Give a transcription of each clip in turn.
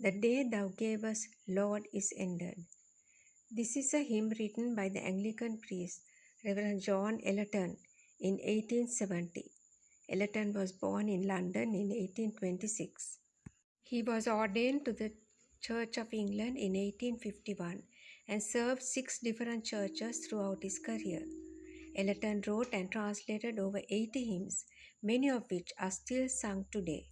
The day thou gavest, Lord, is ended. This is a hymn written by the Anglican priest Reverend John Ellerton in 1870. Ellerton was born in London in 1826. He was ordained to the Church of England in 1851 and served 6 different churches throughout his career. Ellerton wrote and translated over 80 hymns, many of which are still sung today.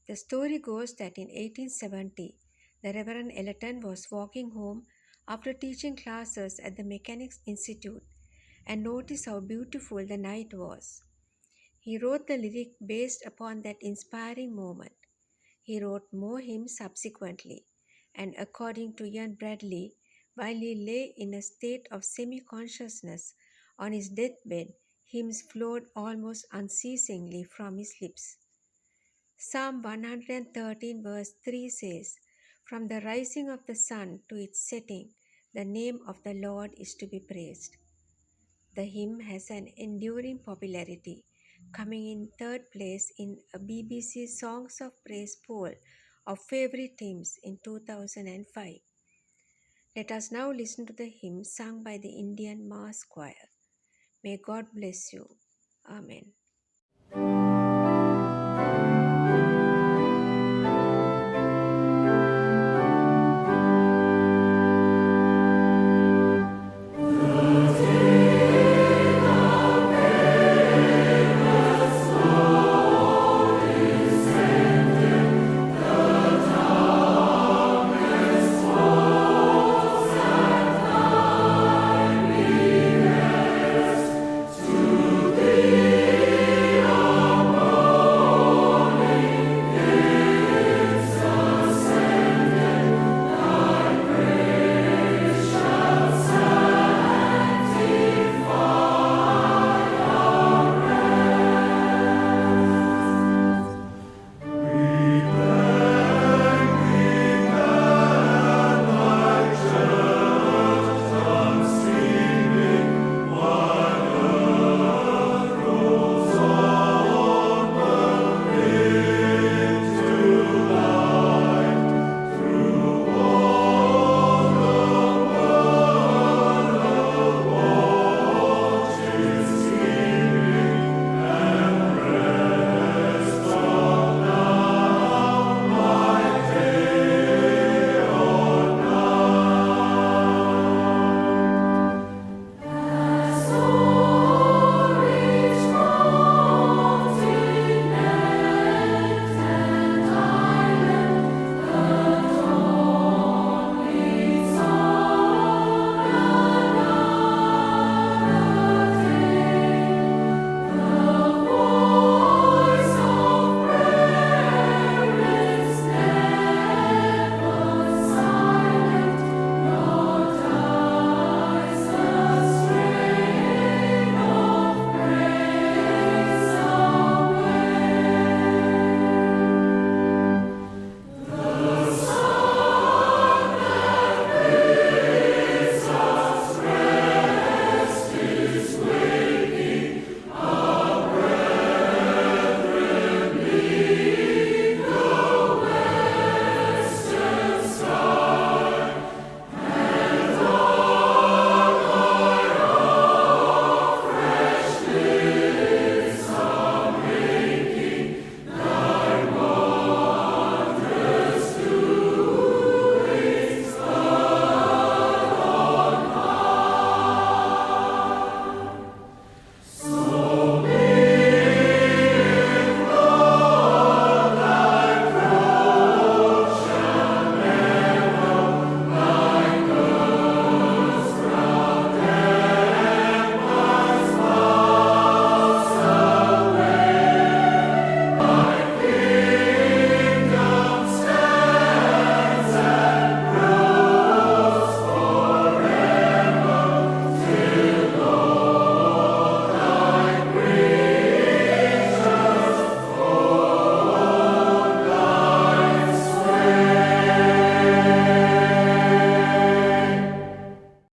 The story goes that in 1870, the Reverend Ellerton was walking home after teaching classes at the Mechanics Institute and noticed how beautiful the night was. He wrote the lyric based upon that inspiring moment. He wrote more hymns subsequently, and according to Ian Bradley, while he lay in a state of semi consciousness on his deathbed, hymns flowed almost unceasingly from his lips. Psalm 113, verse 3 says, "From the rising of the sun to its setting, the name of the Lord is to be praised." The hymn has an enduring popularity, coming in third place in a BBC Songs of Praise poll of favorite hymns in 2005. Let us now listen to the hymn sung by the Indian Mass Choir. May God bless you. Amen.